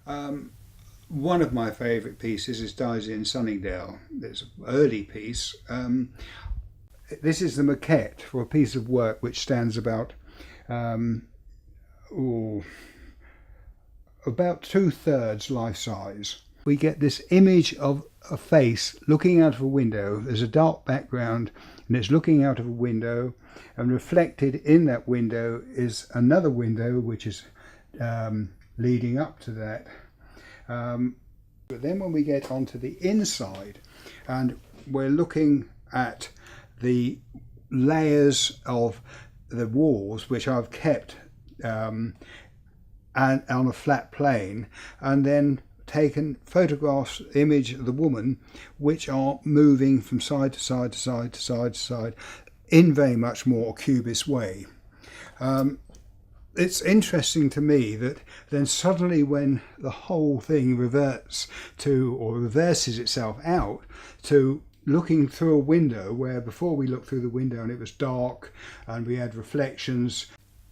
One of my favourite pieces is Daisy in Sunningdale. It's an early piece. This is the maquette for a piece of work which stands um, oh, about 2/3 life size. We get this image of a face looking out of a window. There's a dark background and it's looking out of a window, and reflected in that window is another window which is leading up to that. But then when we get onto the inside and we're looking at the layers of the walls, which I've kept and on a flat plane, and then taken photographs, image of the woman, which are moving from side to side to side to side to side in very much more cubist way. It's interesting to me that then suddenly when the whole thing reverts to, or reverses itself out to looking through a window, where before we looked through the window and it was dark and we had reflections,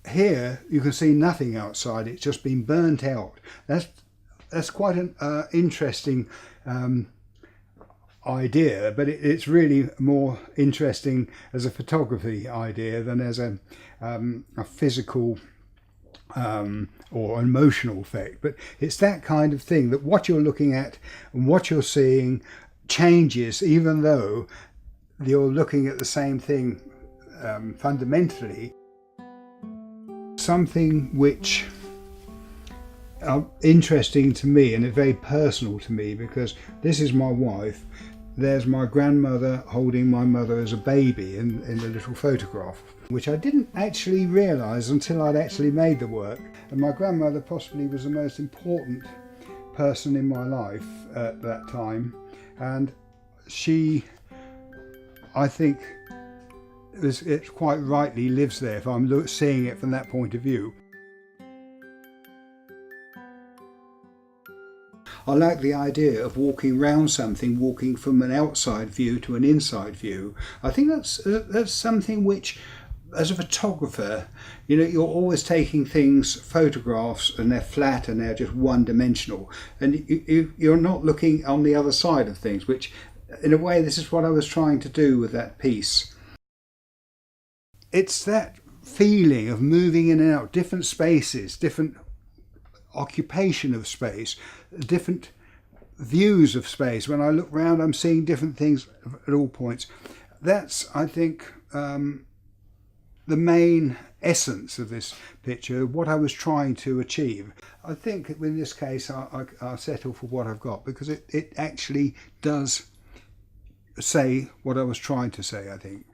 here you can see nothing outside, it's just been burnt out. That's quite an interesting idea, but it's really more interesting as a photography idea than as a physical or emotional effect. But it's that kind of thing, that what you're looking at and what you're seeing changes, even though you're looking at the same thing fundamentally. Something which are interesting to me, and it's very personal to me, because this is my wife, there's my grandmother holding my mother as a baby in the little photograph, which I didn't actually realise until I'd actually made the work. And my grandmother possibly was the most important person in my life at that time, and she, I think, it quite rightly lives there if I'm seeing it from that point of view. I like the idea of walking round something, walking from an outside view to an inside view. I think that's something which, as a photographer, you know, you're always taking things, photographs, and they're flat and they're just one-dimensional, and you're not looking on the other side of things, which, in a way, this is what I was trying to do with that piece. It's that feeling of moving in and out, different spaces, different occupation of space, different views of space. When I look round, I'm seeing different things at all points. That's, I think, the main essence of this picture, what I was trying to achieve. I think in this case I'll settle for what I've got, because it actually does say what I was trying to say, I think.